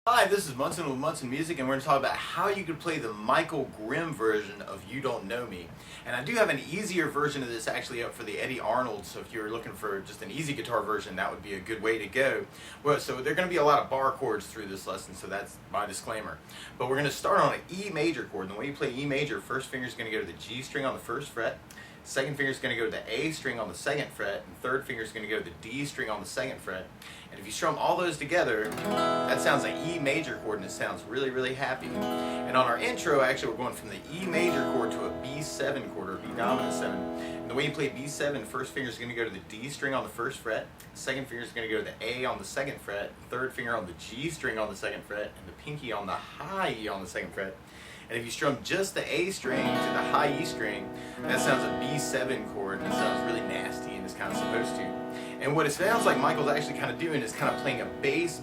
Hi, this is Munson with Munson Music, and we're going to talk about how you can play the Michael Grimm version of You Don't Know Me. And I do have an easier version of this actually up for the Eddie Arnold, so if you're looking for just an easy guitar version, that would be a good way to go. Well, so there are going to be a lot of bar chords through this lesson, so that's my disclaimer. But we're going to start on an E major chord, and the way you play E major, first finger is going to go to the G string on the first fret, second finger is going to go to the A string on the second fret, and third finger is going to go to the D string on the second fret. And if you strum all those together, that sounds like E major chord, and it sounds really, really happy. And on our intro, actually, we're going from the E major chord to a B7 chord, or B dominant 7. And the way you play B7, first finger is going to go to the D string on the first fret, second finger is going to go to the A on the second fret, third finger on the G string on the second fret, and the pinky on the high E on the second fret. And if you strum just the A string to the high E string, that sounds a B7 chord, and it sounds really nasty, and it's kind of supposed to. And what it sounds like Michael's actually kind of doing is kind of playing a bass,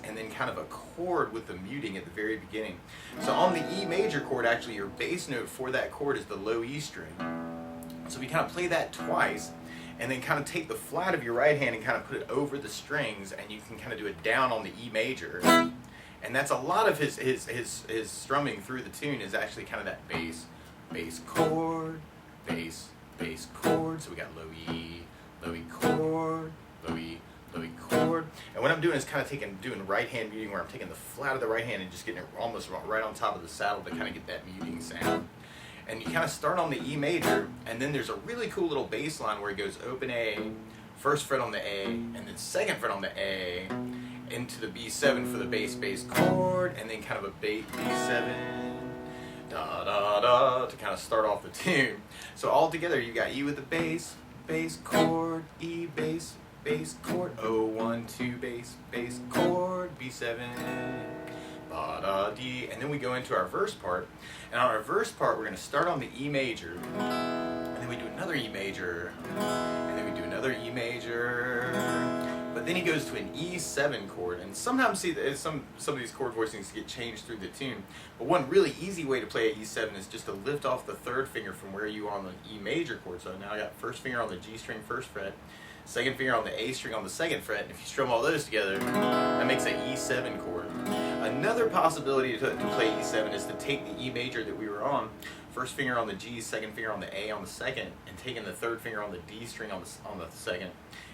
and then kind of a chord with the muting at the very beginning. So on the E major chord, actually your bass note for that chord is the low E string. So if you kind of play that twice, and then kind of take the flat of your right hand and kind of put it over the strings, and you can kind of do it down on the E major. And that's a lot of his strumming through the tune is actually kind of that bass chord, bass chord. So we got low E chord, low E chord. And what I'm doing is kind of doing right hand muting, where I'm taking the flat of the right hand and just getting it almost right on top of the saddle to kind of get that muting sound. And you kind of start on the E major, and then there's a really cool little bass line where it goes open A, first fret on the A, and then second fret on the A, into the B7 for the bass chord, and then kind of a B7 da da da to kind of start off the tune. So all together you got E with the bass chord, E bass chord, O 1 2 bass chord, B7 ba da D, and then we go into our verse part. And on our verse part, we're going to start on the E major, and then we do another E major, and then we do another E major. But then he goes to an E7 chord, and sometimes see that some of these chord voicings get changed through the tune. But one really easy way to play an E7 is just to lift off the third finger from where you are on the E major chord. So now I got first finger on the G string first fret, second finger on the A string on the second fret, and if you strum all those together, that makes an E7 chord. Another possibility to play E7 is to take the E major that we were on, first finger on the G, second finger on the A on the second, and taking the third finger on the D string on the second,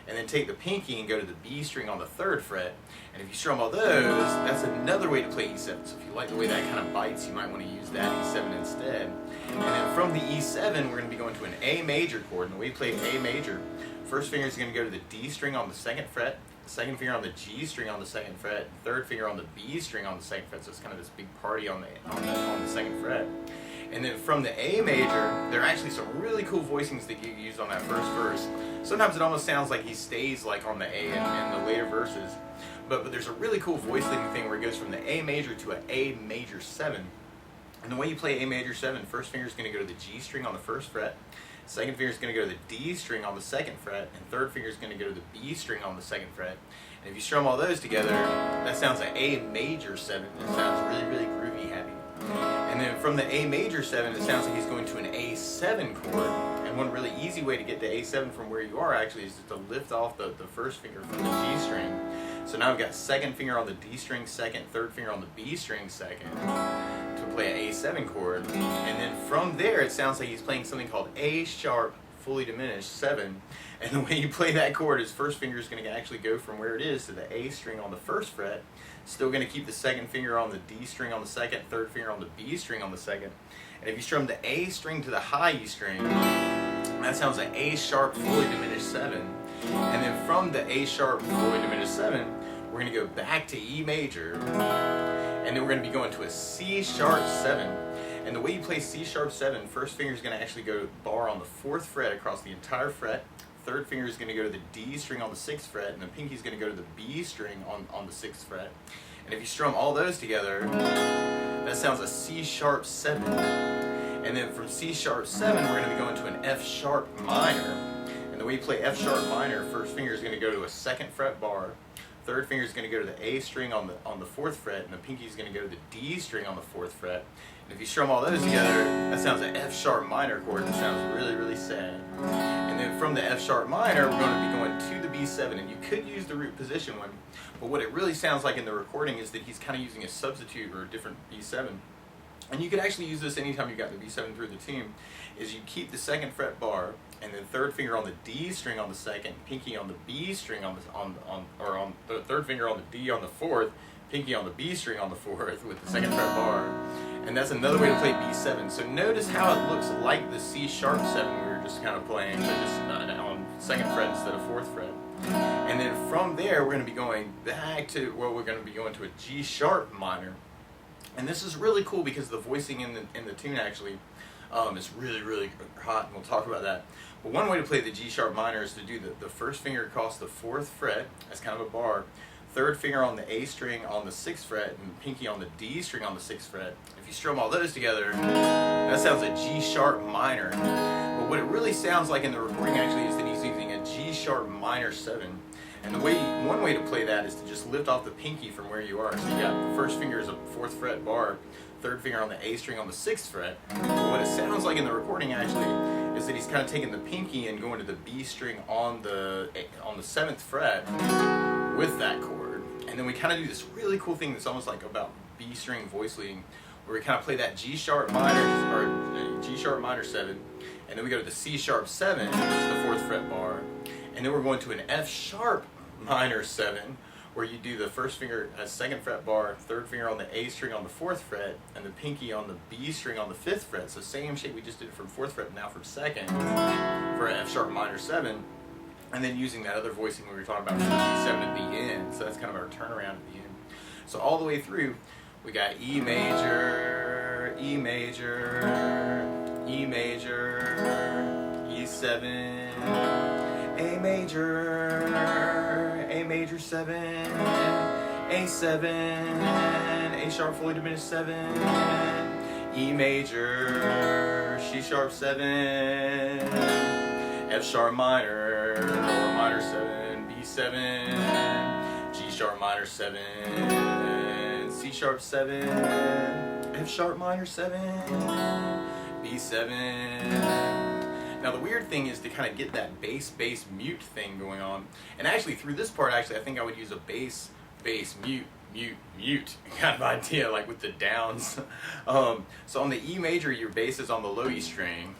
and then take the pinky and go to the B string on the third fret. And if you strum all those, that's another way to play E7. So if you like the way that kind of bites, you might want to use that E7 instead. And then from the E7, we're going to be going to an A major chord. And the way you play A major, first finger is going to go to the D string on the second fret, second finger on the G string on the second fret, third finger on the B string on the second fret. So it's kind of this big party on the second fret. And then from the A major, there are actually some really cool voicings that you use on that first verse. Sometimes it almost sounds like he stays like on the A in the later verses. But there's a really cool voicing thing where it goes from the A major to an A major 7. And the way you play A major 7, first finger is going to go to the G string on the first fret, second finger is going to go to the D string on the second fret, and third finger is going to go to the B string on the second fret. And if you strum all those together, that sounds like A major 7. It sounds really, really groovy, happy. And then from the A major 7, it sounds like he's going to an A7 chord. And one really easy way to get to A7 from where you are actually is just to lift off the first finger from the G string. So now I've got second finger on the D string second, third finger on the B string second to play an A7 chord. And then from there, it sounds like he's playing something called A sharp fully diminished 7. And the way you play that chord is first finger is going to actually go from where it is to the A string on the first fret. Still going to keep the second finger on the D string on the second, third finger on the B string on the second. And if you strum the A string to the high E string, that sounds like A sharp fully diminished 7. And then from the A sharp fully diminished 7, we're going to go back to E major. And then we're going to be going to a C sharp 7. And the way you play C sharp 7, first finger is going to actually go bar on the 4th fret across the entire fret. Third finger is going to go to the D string on the 6th fret, and the pinky is going to go to the B string on the 6th fret. And if you strum all those together, that sounds a C sharp 7. And then from C sharp 7, we're going to be going to an F sharp minor. And the way you play F sharp minor, first finger is going to go to a 2nd fret bar, third finger is going to go to the A string on the 4th fret, and the pinky is going to go to the D string on the 4th fret. And if you strum all those together, that sounds an F sharp minor chord that sounds really, really sad. And then from the F sharp minor, we're going to be going to the B7, and you could use the root position one, but what it really sounds like in the recording is that he's kind of using a substitute or a different B7. And you could actually use this anytime you got the B7 through the tune, is you keep the 2nd fret bar, and then 3rd finger on the D string on the 2nd, pinky on the B string on the 3rd finger on the D on the 4th, pinky on the B string on the 4th with the 2nd fret bar. And that's another way to play B7. So notice how it looks like the C sharp 7 we were just kind of playing, but just on 2nd fret instead of 4th fret. And then from there we're going to be going back to, well, we're going to be going to a G sharp minor. And this is really cool because the voicing in the tune actually is really, really hot, and we'll talk about that. But one way to play the G sharp minor is to do the 1st finger across the 4th fret as kind of a bar, 3rd finger on the A string on the 6th fret, and pinky on the D string on the 6th fret. If you strum all those together, that sounds a G sharp minor. But what it really sounds like in the recording actually is that he's using a G sharp minor 7. And one way to play that is to just lift off the pinky from where you are. So you got the 1st finger is a 4th fret bar, 3rd finger on the A string on the 6th fret. But what it sounds like in the recording actually is that he's kind of taking the pinky and going to the B string on the 7th fret with that chord. And then we kind of do this really cool thing that's almost like about B string voice leading, where we kind of play that G sharp minor, or G sharp minor 7, and then we go to the C sharp 7, which is the 4th fret bar. And then we're going to an F sharp minor 7, where you do the 1st finger as 2nd fret bar, 3rd finger on the A string on the 4th fret, and the pinky on the B string on the 5th fret. So same shape we just did from 4th fret, now from 2nd for an F sharp minor 7. And then using that other voicing we were talking about from the B7 at the end. So that's kind of our turnaround at the end. So all the way through, we got E major, E major, E major, E7, A major 7, A7, A sharp fully diminished 7, E major, C sharp 7, F sharp minor, lower minor 7, B7, G sharp minor 7, C sharp 7, F sharp minor 7, B7. Now the weird thing is to kind of get that bass mute thing going on, and actually through this part I think I would use a bass mute kind of idea, like with the downs. So on the E major, your bass is on the low E string,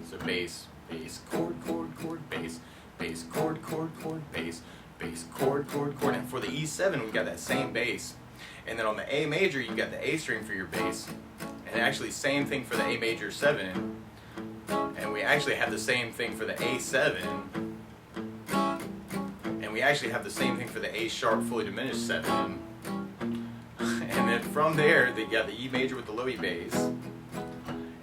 so bass chord bass chord bass chord, and for the E7 we got that same bass. And then on the A major you got the A string for your bass, and actually same thing for the A major 7. And we actually have the same thing for the A7, and we actually have the same thing for the A sharp fully diminished 7. And then from there, they got the E major with the low E bass, and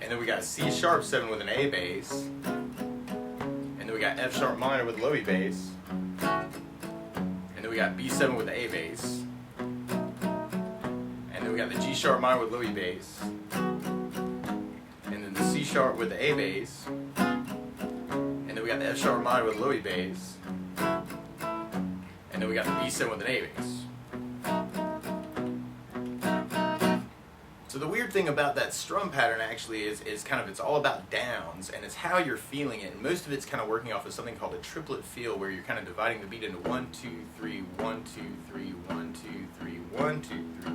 then we got C sharp 7 with an A bass, and then we got F sharp minor with low E bass, and then we got B7 with the A bass, and then we got the G sharp minor with low E bass, and then the C sharp with the A bass, and then we got the F sharp minor with low E bass, and then we got the B7 with an A bass. So the weird thing about that strum pattern actually is kind of, it's all about downs, and it's how you're feeling it. And most of it's kind of working off of something called a triplet feel, where you're kind of dividing the beat into 1, 2, 3, 1, 2, 3, 1, 2, 3, 1, 2, 3.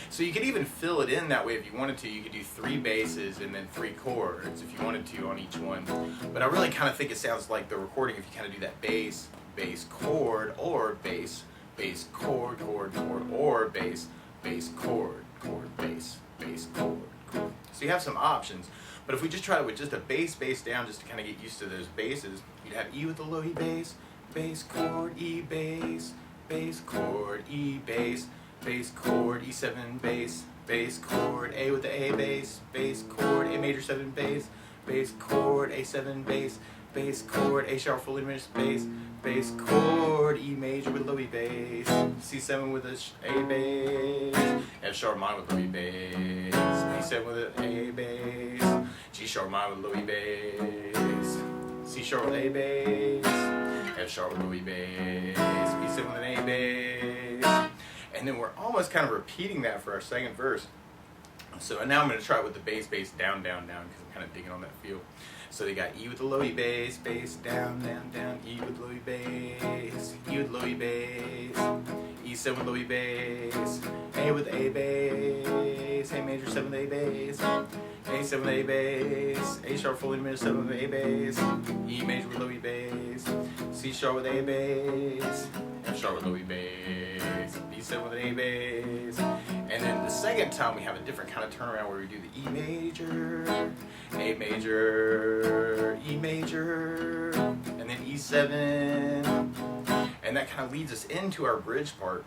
So you could even fill it in that way if you wanted to. You could do 3 basses and then 3 chords if you wanted to on each one. But I really kind of think it sounds like the recording if you kind of do that bass chord, or bass chord, or bass chord, bass chord. So you have some options. But if we just try it with just a bass down, just to kind of get used to those basses, you'd have E with the low E bass chord, E bass chord, E bass chord, E7 bass chord, A with the A bass chord, A major 7 bass chord, A7 bass chord, A sharp fully diminished bass chord, E major with low E bass, C7 with A bass, F sharp minor with low E bass, B7 with an A bass, G sharp minor with low E bass, C sharp with A bass, F sharp with Louis bass, B7 with an A bass, and then we're almost kind of repeating that for our second verse. So now I'm going to try it with the bass, bass, down, down, down, because I'm kind of digging on that feel. So they got E with the Louis bass, bass, down, down, down, E with Louis bass, E with Louis bass, E7 with Louis bass, A with A bass, A major 7 with A bass, A7 with A bass, A sharp fully diminished 7 with A bass, E major with Louis bass, C sharp with A bass, F sharp with Louis bass, B7 with an A bass, and then the second time we have a different kind of turnaround where we do the E major, A major, E major, and then E7, and that kind of leads us into our bridge part.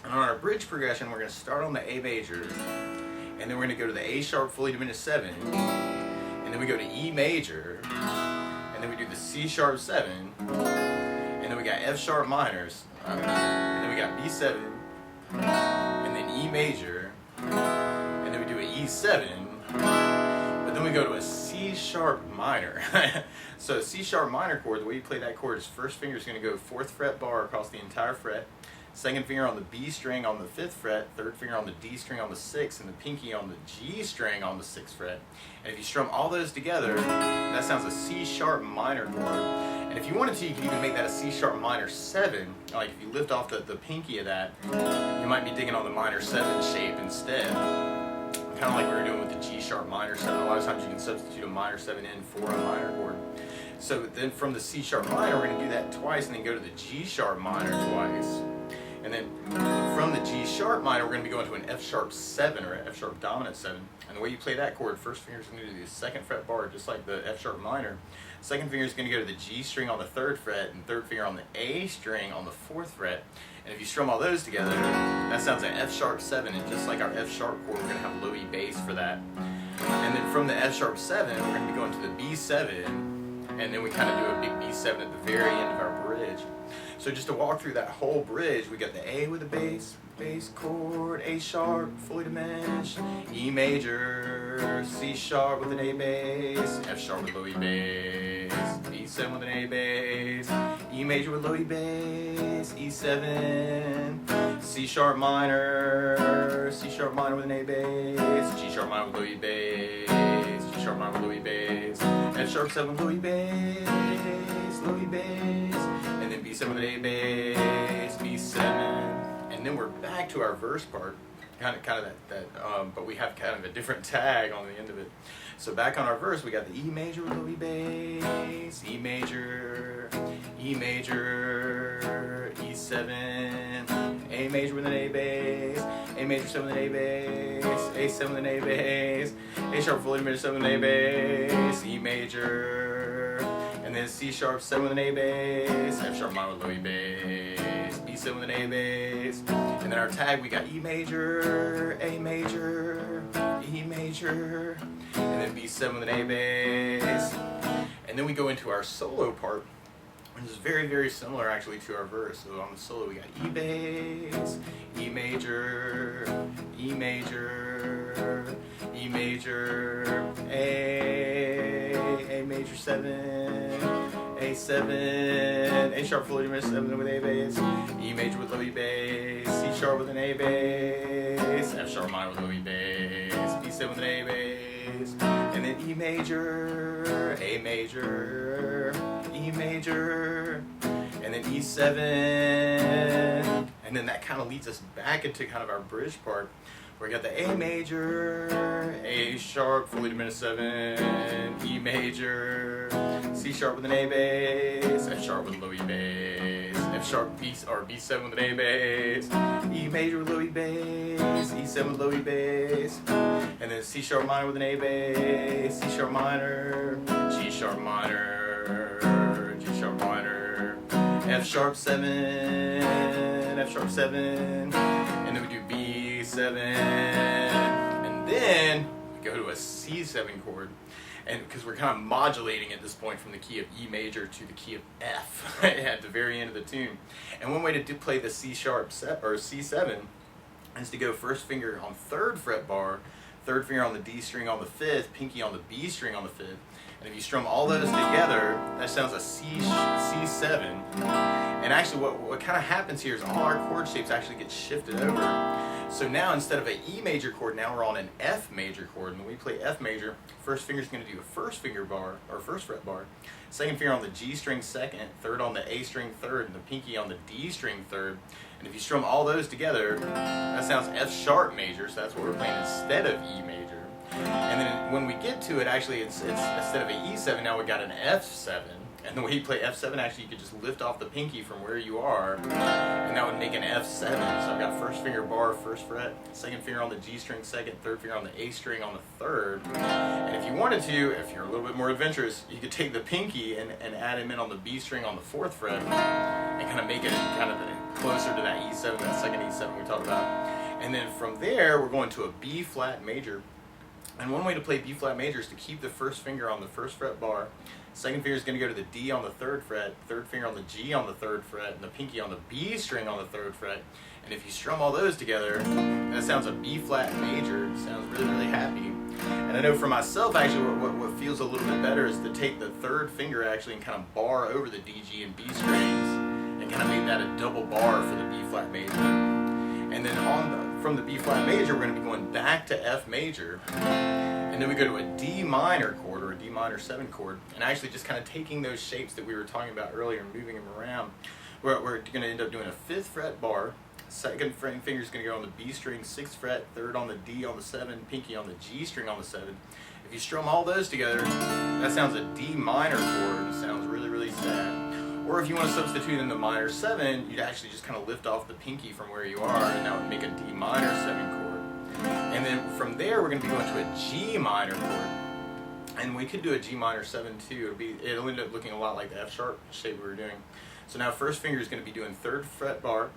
And on our bridge progression, we're going to start on the A major, and then we're going to go to the A sharp fully diminished 7, and then we go to E major, and then we do the C sharp 7, and then we got F sharp minors, and then we got B7, and then E major, and then we do an E7, but then we go to a C sharp minor. So a C sharp minor chord, the way you play that chord is first finger is going to go 4th fret bar across the entire fret, second finger on the B string on the 5th fret, third finger on the D string on the 6th, and the pinky on the G string on the 6th fret. And if you strum all those together, that sounds a C sharp minor chord. And if you wanted to, you could even make that a C sharp minor 7. Like if you lift off the pinky of that, you might be digging on the minor 7 shape instead. Kind of like we were doing with the G sharp minor 7. A lot of times you can substitute a minor 7 in for a minor chord. So then from the C sharp minor, we're going to do that twice and then go to the G sharp minor twice. And then from the G sharp minor, we're going to be going to an F sharp 7 or an F sharp dominant 7. And the way you play that chord, first finger is going to do the 2nd fret bar, just like the F sharp minor. Second finger is going to go to the G string on the 3rd fret, and third finger on the A string on the 4th fret. And if you strum all those together, that sounds like F sharp 7. And just like our F sharp chord, we're going to have Louis bass for that. And then from the F sharp 7, we're going to be going to the B7, and then we kind of do a big B7 at the very end of our bridge. So just to walk through that whole bridge, we got the A with the bass, bass chord, A sharp, fully diminished, E major, C sharp with an A bass, F sharp with Louis bass, B7 with an A bass, E major with Louis bass, E7, C sharp minor with an A bass, G sharp minor with Louis bass, G sharp minor with Louis bass, F sharp 7 with Louis bass, and then B7 with an A bass, B7, and then we're back to our verse part, kind of that but we have kind of a different tag on the end of it. So back on our verse, we got the E major with Louis bass, E major, E7, A major with an A bass, A major 7 with an A bass, A7 with an A bass, A sharp fully diminished 7 with an A bass, E major, and then C sharp 7 with an A bass, F sharp minor with Louis bass, B7 with an A bass, and then our tag we got E major, A major, E major, and then B7 with an A bass, and then we go into our solo part, which is very, very similar actually to our verse. So on the solo we got E bass, E major, E major, E major, A major 7, A7, A sharp fully diminished 7 with A bass, E major with Louis bass, C sharp with an A bass, F sharp minor with Louis bass, B7 with an A bass, and then E major, A major, E major, and then E7, and then that kind of leads us back into kind of our bridge part, where we got the A major, A sharp, fully diminished 7, E major, C sharp with an A bass, F sharp with Louis bass, F sharp B7 with an A bass, E major with Louis bass, E7 with Louis bass, and then C sharp minor with an A bass, C sharp minor, G sharp minor, G sharp minor, F sharp 7, F sharp 7, and then we do B7, and then we go to a C7 chord, and because we're kind of modulating at this point from the key of E major to the key of F at the very end of the tune. And one way to play the C sharp or C7 is to go first finger on 3rd fret bar, third finger on the D string on the 5th, pinky on the B string on the 5th, And if you strum all those together, that sounds a C7. And actually what kind of happens here is all our chord shapes actually get shifted over. So now instead of an E major chord, now we're on an F major chord. And when we play F major, first finger is going to do a first finger bar, or first fret bar. Second finger on the G string second, third on the A string third, and the pinky on the D string third. And if you strum all those together, that sounds F sharp major, so that's what we're playing instead of E major. And then when we get to it, actually it's instead of an E7, now we got an F7. And the way you play F7, actually you could just lift off the pinky from where you are, and that would make an F7. So I've got first finger bar, first fret, second finger on the G string second, third finger on the A string on the third. And if you wanted to, if you're a little bit more adventurous, you could take the pinky and add him in on the B string on the fourth fret, and kind of make it kind of closer to that E7, that second E7 we talked about. And then from there, we're going to a B flat major. And one way to play B flat major is to keep the first finger on the first fret bar. Second finger is going to go to the D on the third fret, third finger on the G on the third fret, and the pinky on the B string on the third fret. And if you strum all those together, that sounds a B flat major. It sounds really, really happy. And I know for myself, actually, what feels a little bit better is to take the third finger actually and kind of bar over the D, G, and B strings, and kind of make that a double bar for the B flat major. And then from the B flat major, we're going to be going back to F major. And then we go to a D minor chord, or a D minor 7 chord, and actually just kind of taking those shapes that we were talking about earlier and moving them around. We're going to end up doing a 5th fret bar. Second finger is going to go on the B string, 6th fret, third on the D on the 7, pinky on the G string on the 7. If you strum all those together, that sounds a D minor chord. It sounds really, really sad. Or if you want to substitute in the minor 7, you'd actually just kind of lift off the pinky from where you are, and that would make a D minor 7 chord. And then from there, we're going to be going to a G minor chord. And we could do a G minor 7 too. It'll end up looking a lot like the F sharp shape we were doing. So now first finger is going to be doing 3rd fret bar,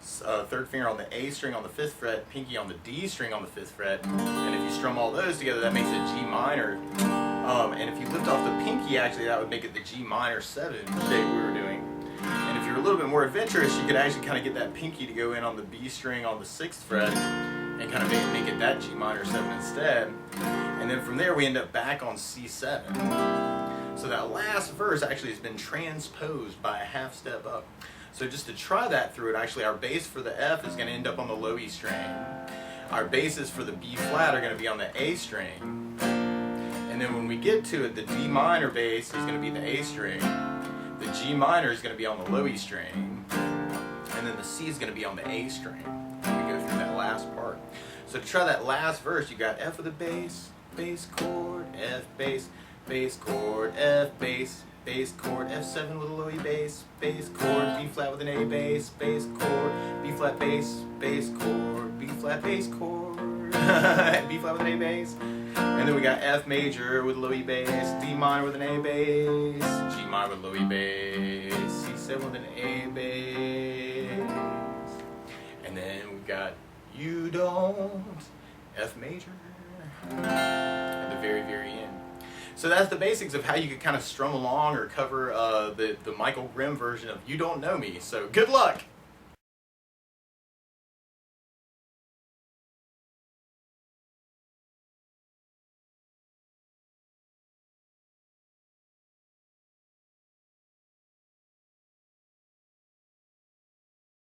third finger on the A string on the 5th fret, pinky on the D string on the 5th fret. And if you strum all those together, that makes a G minor. And if you lift off the pinky, actually that would make it the G minor 7 shape we were doing. And if you're a little bit more adventurous, you could actually kind of get that pinky to go in on the B string on the 6th fret, and kind of make it that G minor 7 instead. And then from there we end up back on C7. So that last verse actually has been transposed by a half step up. So just to try that through it, actually our bass for the F is going to end up on the low E string. Our basses for the B flat are going to be on the A string. And then when we get to it, the D minor bass is going to be the A string. The G minor is going to be on the low E string. And then the C is going to be on the A string. We go through that last part. So to try that last verse, you got F with a bass, bass chord, F bass, bass chord, F bass, bass chord, F7 with a low E bass, bass chord, B flat with an A bass, bass chord, B flat bass, bass chord, B flat bass chord, B flat with an A bass. And then we got F major with low E bass, D minor with an A bass, G minor with low E bass, C7 with an A bass. And then we got You Don't, F major, at the very, very end. So that's the basics of how you could kind of strum along or cover the Michael Grimm version of You Don't Know Me. So good luck!